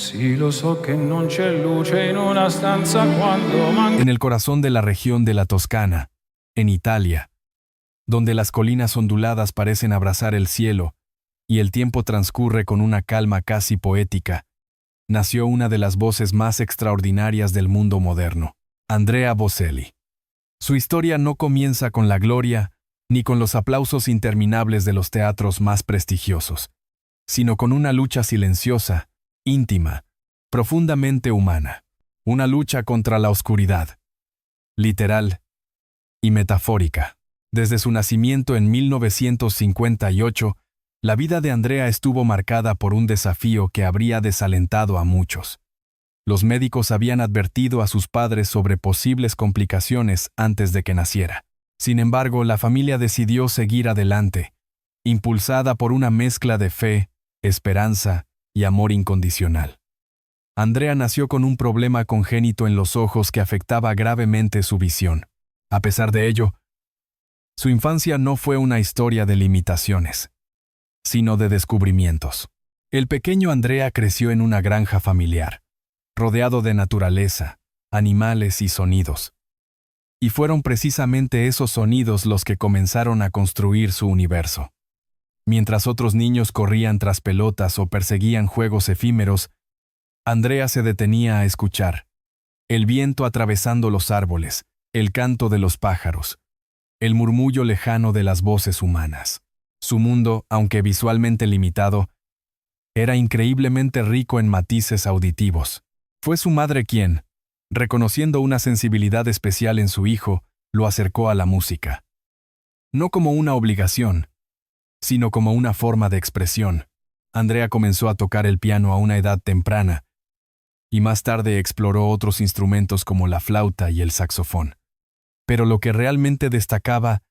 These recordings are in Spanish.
Sì, lo so che non c'è luce in una stanza quando manca. En el corazón de la región de la Toscana, en Italia, donde las colinas onduladas parecen abrazar el cielo y el tiempo transcurre con una calma casi poética, nació una de las voces más extraordinarias del mundo moderno, Andrea Bocelli. Su historia no comienza con la gloria ni con los aplausos interminables de los teatros más prestigiosos, sino con una lucha silenciosa, íntima, profundamente humana, una lucha contra la oscuridad, literal y metafórica. Desde su nacimiento en 1958, la vida de Andrea estuvo marcada por un desafío que habría desalentado a muchos. Los médicos habían advertido a sus padres sobre posibles complicaciones antes de que naciera. Sin embargo, la familia decidió seguir adelante, impulsada por una mezcla de fe, esperanza y amor incondicional. Andrea nació con un problema congénito en los ojos que afectaba gravemente su visión. A pesar de ello, su infancia no fue una historia de limitaciones, sino de descubrimientos. El pequeño Andrea creció en una granja familiar, rodeado de naturaleza, animales y sonidos. Y fueron precisamente esos sonidos los que comenzaron a construir su universo. Mientras otros niños corrían tras pelotas o perseguían juegos efímeros, Andrea se detenía a escuchar. El viento atravesando los árboles, el canto de los pájaros, el murmullo lejano de las voces humanas. Su mundo, aunque visualmente limitado, era increíblemente rico en matices auditivos. Fue su madre quien, reconociendo una sensibilidad especial en su hijo, lo acercó a la música. No como una obligación, sino como una forma de expresión. Andrea comenzó a tocar el piano a una edad temprana, y más tarde exploró otros instrumentos como la flauta y el saxofón. Pero lo que realmente destacaba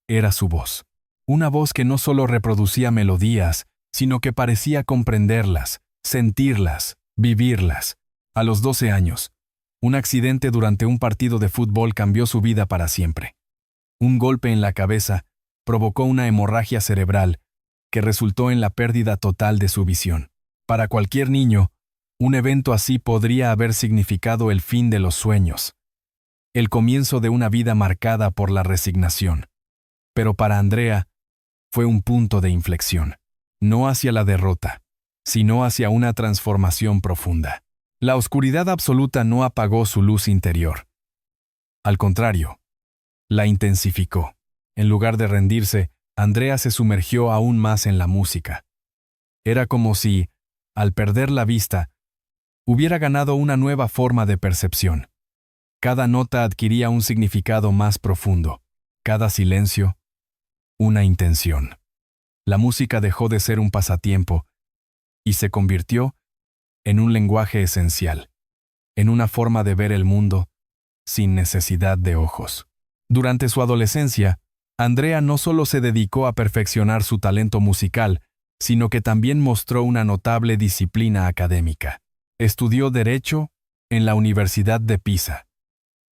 era su voz. Una voz que no solo reproducía melodías, sino que parecía comprenderlas, sentirlas, vivirlas. A los 12 años, un accidente durante un partido de fútbol cambió su vida para siempre. Un golpe en la cabeza provocó una hemorragia cerebral que resultó en la pérdida total de su visión. Para cualquier niño, un evento así podría haber significado el fin de los sueños, el comienzo de una vida marcada por la resignación. Pero para Andrea, fue un punto de inflexión, no hacia la derrota, sino hacia una transformación profunda. La oscuridad absoluta no apagó su luz interior. Al contrario, la intensificó. En lugar de rendirse, Andrea se sumergió aún más en la música. Era como si, al perder la vista, hubiera ganado una nueva forma de percepción. Cada nota adquiría un significado más profundo, cada silencio, una intención. La música dejó de ser un pasatiempo y se convirtió en un lenguaje esencial, en una forma de ver el mundo sin necesidad de ojos. Durante su adolescencia, Andrea no solo se dedicó a perfeccionar su talento musical, sino que también mostró una notable disciplina académica. Estudió Derecho en la Universidad de Pisa,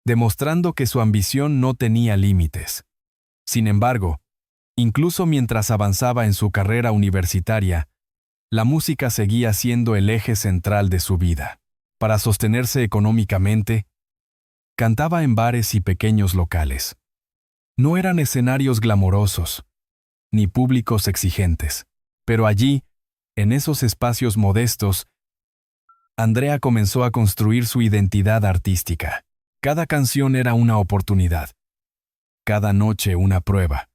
demostrando que su ambición no tenía límites. Sin embargo, incluso mientras avanzaba en su carrera universitaria, la música seguía siendo el eje central de su vida. Para sostenerse económicamente, cantaba en bares y pequeños locales. No eran escenarios glamorosos, ni públicos exigentes, pero allí, en esos espacios modestos, Andrea comenzó a construir su identidad artística. Cada canción era una oportunidad, cada noche una prueba,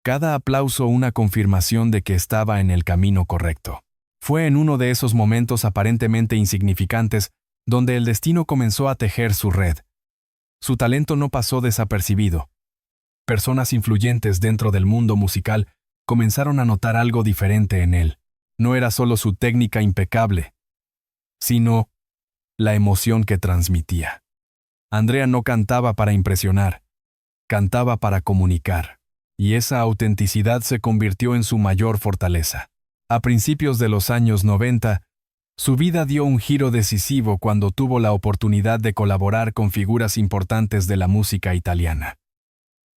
cada aplauso una confirmación de que estaba en el camino correcto. Fue en uno de esos momentos aparentemente insignificantes donde el destino comenzó a tejer su red. Su talento no pasó desapercibido. Personas influyentes dentro del mundo musical comenzaron a notar algo diferente en él. No era solo su técnica impecable, sino la emoción que transmitía. Andrea no cantaba para impresionar, cantaba para comunicar, y esa autenticidad se convirtió en su mayor fortaleza. A principios de los años 90, su vida dio un giro decisivo cuando tuvo la oportunidad de colaborar con figuras importantes de la música italiana.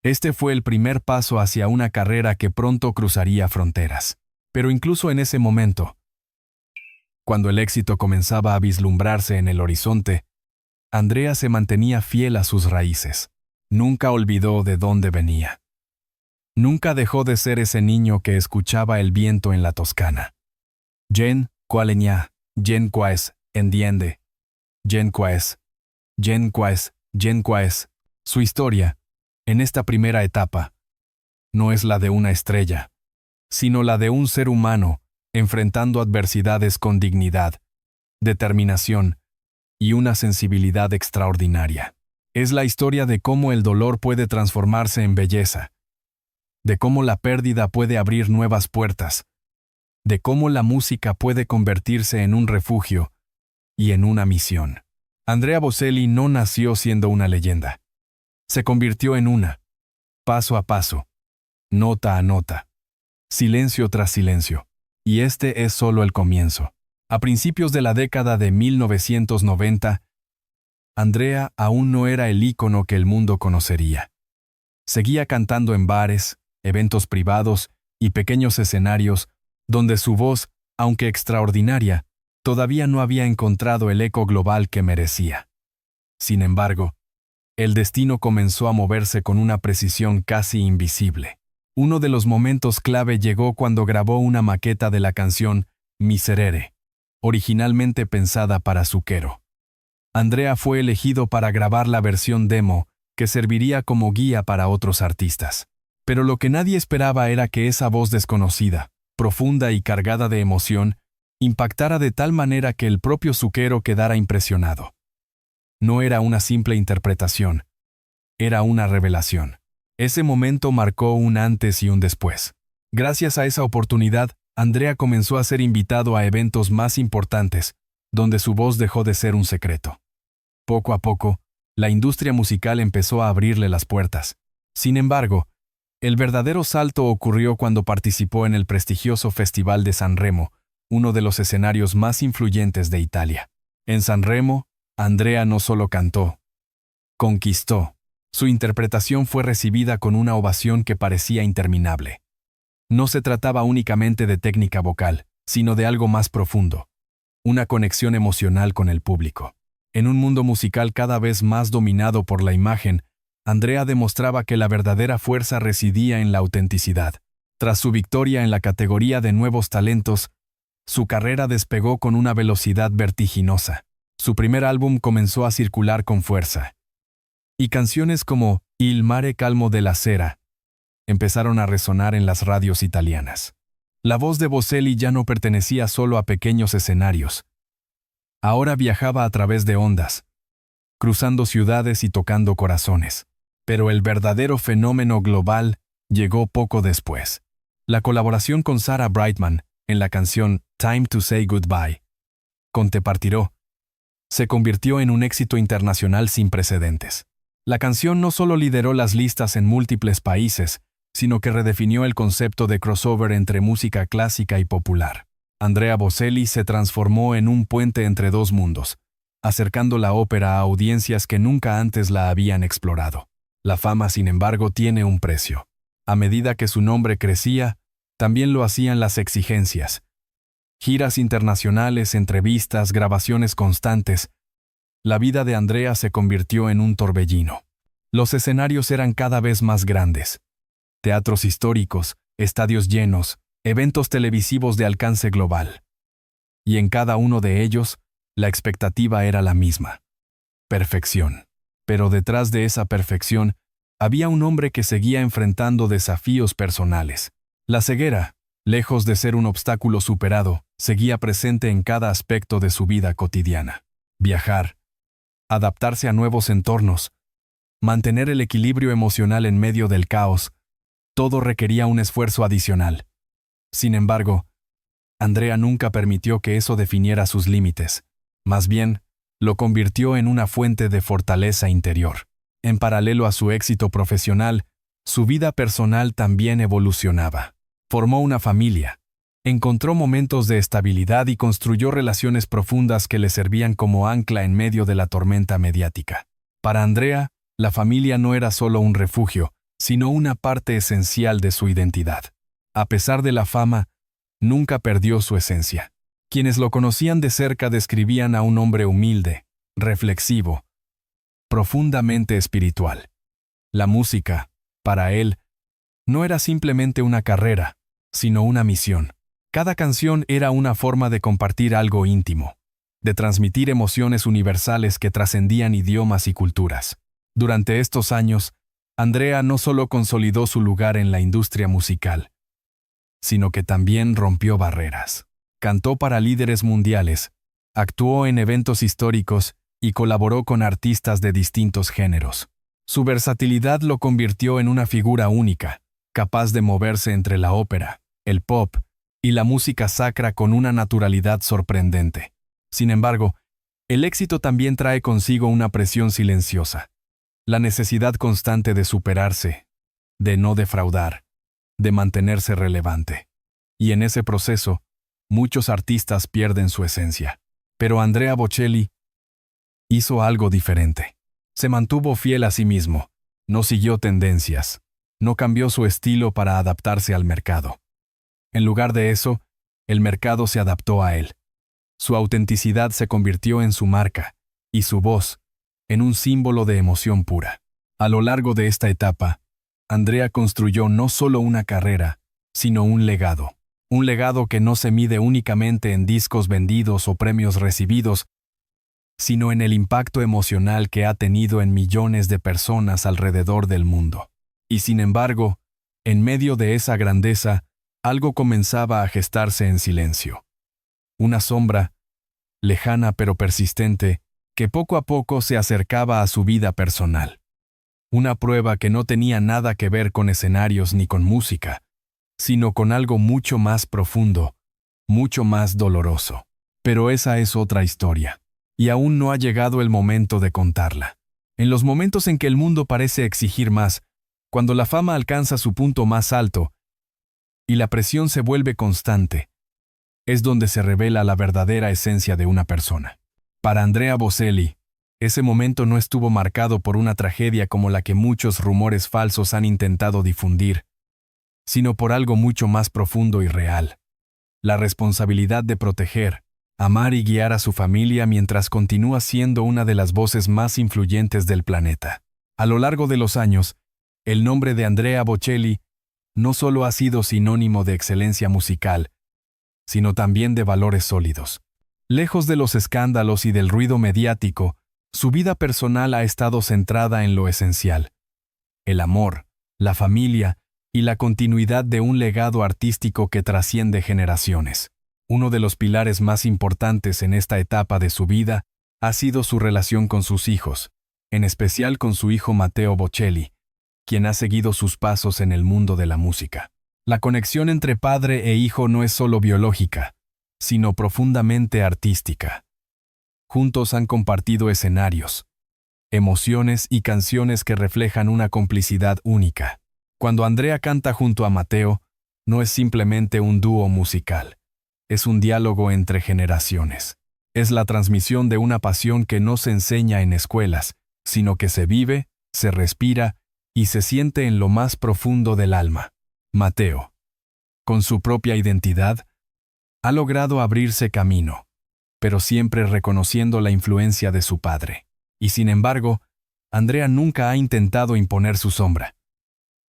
Este fue el primer paso hacia una carrera que pronto cruzaría fronteras. Pero incluso en ese momento, Cuando el éxito comenzaba a vislumbrarse en el horizonte, Andrea se mantenía fiel a sus raíces. Nunca olvidó de dónde venía. Nunca dejó de ser ese niño que escuchaba el viento en la Toscana. Jen Qualeña, Jen Quaes, entiende. Jen Quaes, Jen Quaes, Jen Quaes. Su historia, en esta primera etapa, no es la de una estrella, sino la de un ser humano enfrentando adversidades con dignidad, determinación y una sensibilidad extraordinaria. Es la historia de cómo el dolor puede transformarse en belleza, de cómo la pérdida puede abrir nuevas puertas, de cómo la música puede convertirse en un refugio y en una misión. Andrea Bocelli no nació siendo una leyenda. Se convirtió en una, paso a paso, nota a nota, silencio tras silencio. Y este es solo el comienzo. A principios de la década de 1990, Andrea aún no era el ícono que el mundo conocería. Seguía cantando en bares, eventos privados y pequeños escenarios donde su voz, aunque extraordinaria, todavía no había encontrado el eco global que merecía. Sin embargo, el destino comenzó a moverse con una precisión casi invisible. Uno de los momentos clave llegó cuando grabó una maqueta de la canción Miserere, originalmente pensada para Zucchero. Andrea fue elegido para grabar la versión demo que serviría como guía para otros artistas. Pero lo que nadie esperaba era que esa voz desconocida, profunda y cargada de emoción, impactara de tal manera que el propio Zucchero quedara impresionado. No era una simple interpretación, era una revelación. Ese momento marcó un antes y un después. Gracias a esa oportunidad, Andrea comenzó a ser invitado a eventos más importantes, donde su voz dejó de ser un secreto. Poco a poco, la industria musical empezó a abrirle las puertas. Sin embargo, el verdadero salto ocurrió cuando participó en el prestigioso Festival de Sanremo, uno de los escenarios más influyentes de Italia. En Sanremo, Andrea no solo cantó, conquistó. Su interpretación fue recibida con una ovación que parecía interminable. No se trataba únicamente de técnica vocal, sino de algo más profundo, una conexión emocional con el público. En un mundo musical cada vez más dominado por la imagen, Andrea demostraba que la verdadera fuerza residía en la autenticidad. Tras su victoria en la categoría de nuevos talentos, su carrera despegó con una velocidad vertiginosa. Su primer álbum comenzó a circular con fuerza. Y canciones como Il mare calmo della sera empezaron a resonar en las radios italianas. La voz de Bocelli ya no pertenecía solo a pequeños escenarios. Ahora viajaba a través de ondas, cruzando ciudades y tocando corazones. Pero el verdadero fenómeno global llegó poco después. La colaboración con Sarah Brightman en la canción Time to Say Goodbye, con Te partirò, se convirtió en un éxito internacional sin precedentes. La canción no solo lideró las listas en múltiples países, sino que redefinió el concepto de crossover entre música clásica y popular. Andrea Bocelli se transformó en un puente entre dos mundos, acercando la ópera a audiencias que nunca antes la habían explorado. La fama, sin embargo, tiene un precio. A medida que su nombre crecía, también lo hacían las exigencias. Giras internacionales, entrevistas, grabaciones constantes. La vida de Andrea se convirtió en un torbellino. Los escenarios eran cada vez más grandes. Teatros históricos, estadios llenos, eventos televisivos de alcance global. Y en cada uno de ellos, la expectativa era la misma: perfección. Pero detrás de esa perfección, había un hombre que seguía enfrentando desafíos personales. La ceguera, lejos de ser un obstáculo superado, seguía presente en cada aspecto de su vida cotidiana. Viajar, adaptarse a nuevos entornos, mantener el equilibrio emocional en medio del caos, todo requería un esfuerzo adicional. Sin embargo, Andrea nunca permitió que eso definiera sus límites. Más bien, lo convirtió en una fuente de fortaleza interior. En paralelo a su éxito profesional, su vida personal también evolucionaba. Formó una familia, encontró momentos de estabilidad y construyó relaciones profundas que le servían como ancla en medio de la tormenta mediática. Para Andrea, la familia no era solo un refugio, sino una parte esencial de su identidad. A pesar de la fama, nunca perdió su esencia. Quienes lo conocían de cerca describían a un hombre humilde, reflexivo, profundamente espiritual. La música, para él, no era simplemente una carrera, sino una misión. Cada canción era una forma de compartir algo íntimo, de transmitir emociones universales que trascendían idiomas y culturas. Durante estos años, Andrea no solo consolidó su lugar en la industria musical, sino que también rompió barreras. Cantó para líderes mundiales, actuó en eventos históricos y colaboró con artistas de distintos géneros. Su versatilidad lo convirtió en una figura única, capaz de moverse entre la ópera, el pop y la música sacra con una naturalidad sorprendente. Sin embargo, el éxito también trae consigo una presión silenciosa, la necesidad constante de superarse, de no defraudar, de mantenerse relevante. Y en ese proceso, muchos artistas pierden su esencia. Pero Andrea Bocelli hizo algo diferente. Se mantuvo fiel a sí mismo, no siguió tendencias, no cambió su estilo para adaptarse al mercado. En lugar de eso, el mercado se adaptó a él. Su autenticidad se convirtió en su marca, y su voz, en un símbolo de emoción pura. A lo largo de esta etapa, Andrea construyó no solo una carrera, sino un legado. Un legado que no se mide únicamente en discos vendidos o premios recibidos, sino en el impacto emocional que ha tenido en millones de personas alrededor del mundo. Y sin embargo, en medio de esa grandeza, algo comenzaba a gestarse en silencio. Una sombra, lejana pero persistente, que poco a poco se acercaba a su vida personal. Una prueba que no tenía nada que ver con escenarios ni con música, sino con algo mucho más profundo, mucho más doloroso. Pero esa es otra historia, y aún no ha llegado el momento de contarla. En los momentos en que el mundo parece exigir más, cuando la fama alcanza su punto más alto y la presión se vuelve constante, es donde se revela la verdadera esencia de una persona. Para Andrea Bocelli, ese momento no estuvo marcado por una tragedia como la que muchos rumores falsos han intentado difundir, sino por algo mucho más profundo y real. La responsabilidad de proteger, amar y guiar a su familia mientras continúa siendo una de las voces más influyentes del planeta. A lo largo de los años, el nombre de Andrea Bocelli no solo ha sido sinónimo de excelencia musical, sino también de valores sólidos. Lejos de los escándalos y del ruido mediático, su vida personal ha estado centrada en lo esencial: el amor, la familia y la continuidad de un legado artístico que trasciende generaciones. Uno de los pilares más importantes en esta etapa de su vida ha sido su relación con sus hijos, en especial con su hijo Matteo Bocelli, quien ha seguido sus pasos en el mundo de la música. La conexión entre padre e hijo no es solo biológica, sino profundamente artística. Juntos han compartido escenarios, emociones y canciones que reflejan una complicidad única. Cuando Andrea canta junto a Matteo, no es simplemente un dúo musical, es un diálogo entre generaciones. Es la transmisión de una pasión que no se enseña en escuelas, sino que se vive, se respira y se siente en lo más profundo del alma. Matteo, con su propia identidad, ha logrado abrirse camino, pero siempre reconociendo la influencia de su padre. Y sin embargo, Andrea nunca ha intentado imponer su sombra.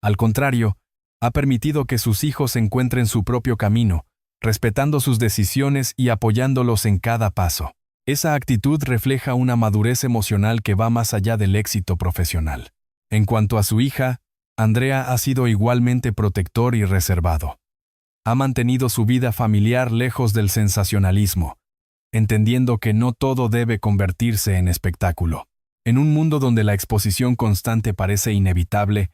Al contrario, ha permitido que sus hijos encuentren su propio camino, respetando sus decisiones y apoyándolos en cada paso. Esa actitud refleja una madurez emocional que va más allá del éxito profesional. En cuanto a su hija, Andrea ha sido igualmente protector y reservado. Ha mantenido su vida familiar lejos del sensacionalismo, entendiendo que no todo debe convertirse en espectáculo. En un mundo donde la exposición constante parece inevitable,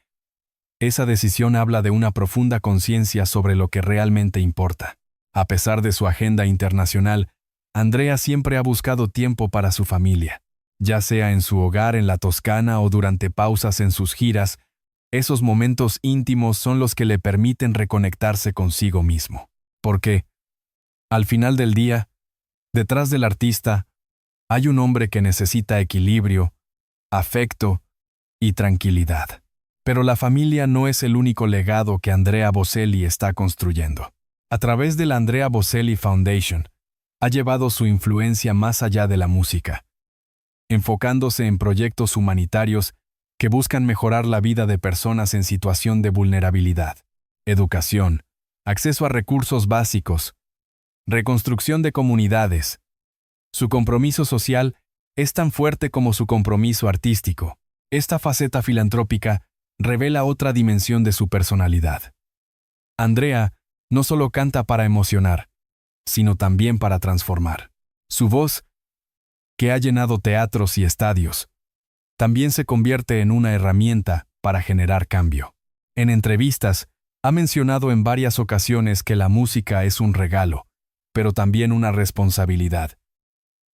esa decisión habla de una profunda conciencia sobre lo que realmente importa. A pesar de su agenda internacional, Andrea siempre ha buscado tiempo para su familia. Ya sea en su hogar en la Toscana o durante pausas en sus giras, esos momentos íntimos son los que le permiten reconectarse consigo mismo. Porque, al final del día, detrás del artista, hay un hombre que necesita equilibrio, afecto y tranquilidad. Pero la familia no es el único legado que Andrea Bocelli está construyendo. A través de la Andrea Bocelli Foundation, ha llevado su influencia más allá de la música, enfocándose en proyectos humanitarios que buscan mejorar la vida de personas en situación de vulnerabilidad, educación, acceso a recursos básicos, reconstrucción de comunidades. Su compromiso social es tan fuerte como su compromiso artístico. Esta faceta filantrópica revela otra dimensión de su personalidad. Andrea no solo canta para emocionar, sino también para transformar. Su voz, que ha llenado teatros y estadios, también se convierte en una herramienta para generar cambio. En entrevistas, ha mencionado en varias ocasiones que la música es un regalo, pero también una responsabilidad.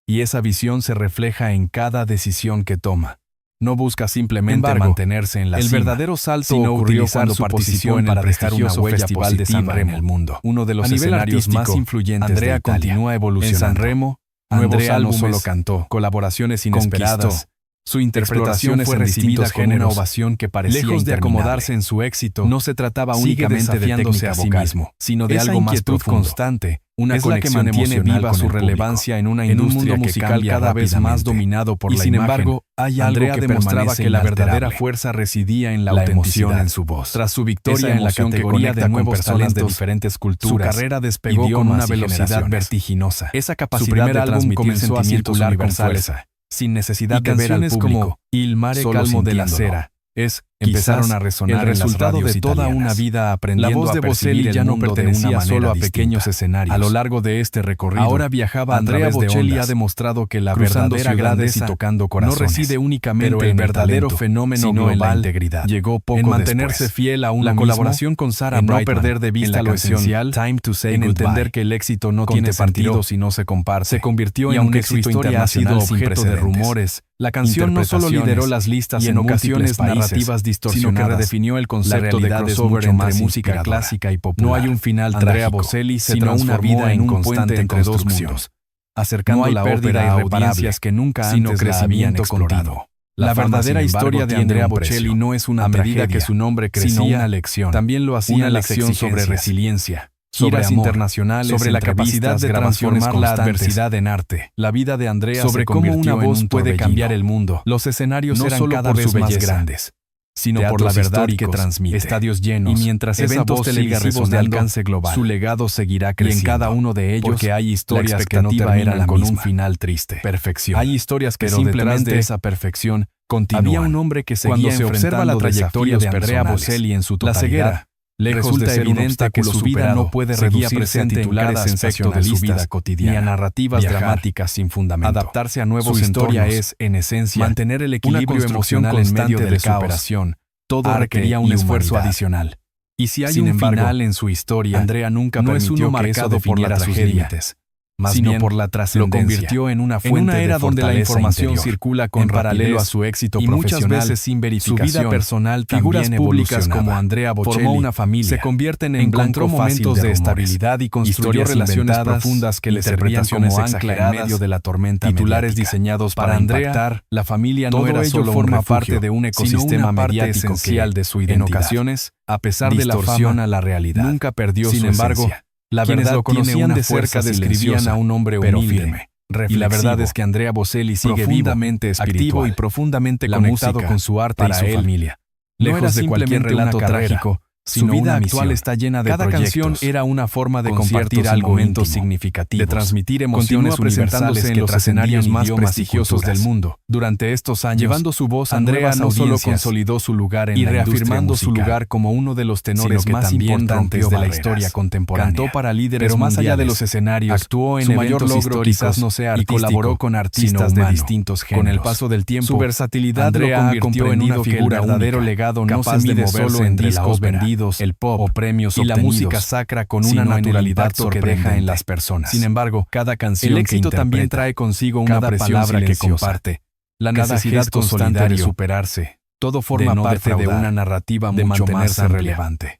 Y esa visión se refleja en cada decisión que toma. No busca simplemente mantenerse en la cima. El verdadero salto ocurrió cuando participó en el prestigioso Festival de San Remo en el mundo, uno de los escenarios más influyentes de Italia. continúa evolucionando. En San Remo, Andrea no solo cantó, colaboraciones inesperadas. Su interpretación fue recibida con una ovación que parecía lejos de acomodarse en su éxito. No se trataba únicamente de técnica a sí mismo, sino de algo más profundo, constante, una conexión que mantiene viva su relevancia en una industria musical cada vez más dominado por la imagen. Sin embargo, hay algo que demostraba que la verdadera fuerza residía en la emoción en su voz. Tras su victoria en la categoría de nuevos talentos de diferentes culturas, su carrera despegó con una velocidad vertiginosa. Esa capacidad de transmitir sentimientos universales sin necesidad de ver al público, como Il mare calmo de la cera, empezaron a resonar el resultado de toda una vida aprendiendo. La voz de Bocelli ya no pertenecía solo a pequeños escenarios. A lo largo de este recorrido, ahora viajaba Andrea Bocelli ha demostrado que la verdadera grandeza y tocando corazones no reside únicamente en el verdadero fenómeno global, en la integridad. Llegó poco en mantenerse fiel a una colaboración con Sarah Brightman, no perder de vista lo esencial, Time to Say en entender que el éxito no tiene sentido si no se comparte. Se convirtió en un éxito internacional objeto de rumores. La canción no solo lideró las listas en ocasiones narrativas distorsionadas, sino que redefinió el concepto de crossover entre música clásica y popular. No hay un final trágico, Bocelli sino una vida en un puente entre dos mundos, acercando la pérdida a audiencias que nunca antes la habían explorado. La verdadera historia de Andrea Bocelli no es una medida que su nombre crecía, sino una lección. También lo hacía una lección sobre resiliencia, sobre giras internacionales, sobre la capacidad de transformar la adversidad en arte. La vida de Andrea sobre cómo una voz puede cambiar el mundo. Los escenarios no eran cada vez más grandes, sino por la verdad que transmite. Estadios llenos, y mientras eventos televisivos de alcance global, su legado seguirá creciendo. Y en cada uno de ellos, porque hay historias que no terminan con un final triste. Perfección. Hay historias que simplemente de esa perfección continúan. Había un hombre que seguía cuando se observa la trayectoria de Andrea Bocelli en su totalidad. La ceguera. Lejos de ser evidente que su vida no puede reducirse a titulares sensacionalistas ni a narrativas dramáticas sin fundamento. Adaptarse a nuevos entornos. Su historia es, en esencia, mantener el equilibrio emocional en medio de la superación. Todo requería un esfuerzo adicional. Y si hay un final en su historia, Andrea nunca permitió que eso definiera sus límites. Más sino bien, por la trascendencia. Lo convirtió en una fuente en una era donde la información circula con paralelo a su éxito y profesional, muchas veces sin verificación. Su vida personal, figuras públicas como Andrea Bocelli, formó una familia, se convierten en blanco momentos de estabilidad y construyó relaciones profundas que le servían como ancla en medio de la tormenta titulares mediática. Diseñados para Andrea, la familia no era solo forma parte de un ecosistema mediático esencial de su identidad. En ocasiones, a pesar de la fama, la realidad, nunca perdió su esencia. La verdad lo conocían de cerca describían a un hombre humilde, firme, y la verdad es que Andrea Bocelli sigue vivamente activo y profundamente conectado con su arte y su familia. Lejos de cualquier relato trágico, su vida actual está llena de proyectos. Cada canción era una forma de compartir algo significativo, de transmitir emociones presentándose en los escenarios más prestigiosos del mundo. Durante estos años, llevando su voz, Andrea no solo consolidó su lugar en la reafirmando su lugar como uno de los tenores más importantes de la historia contemporánea. Cantó para líderes pero más allá de los escenarios, actuó en mayor logro quizás no sea artístico, y colaboró con artistas de distintos géneros. Con el paso del tiempo, su versatilidad Andrea lo convirtió en una figura verdadero legado no se mide solo en discos vendidos, el pop o premios y la música sacra con una naturalidad que deja en las personas. Sin embargo, cada canción el éxito también trae consigo una palabra que comparte, la necesidad constante de superarse. Todo forma parte de una narrativa mucho más relevante.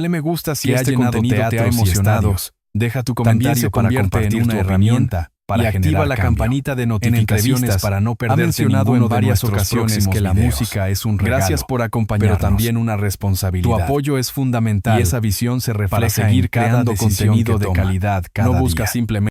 Dale me gusta si que este ha llenado contenido te ha teatros y emocionado. estadios. Deja tu También comentario se para convierte compartir en una tu herramienta opinión para y activa generar la cambio. campanita de En notificaciones entrevistas, para no ha perderte mencionado ninguno en de varias nuestros ocasiones próximos que la videos. música es un regalo, Gracias por acompañarnos, pero también una responsabilidad. Tu apoyo es fundamental y esa visión se refleja para seguir en cada creando decisión contenido que de toma. calidad cada No busca día. simplemente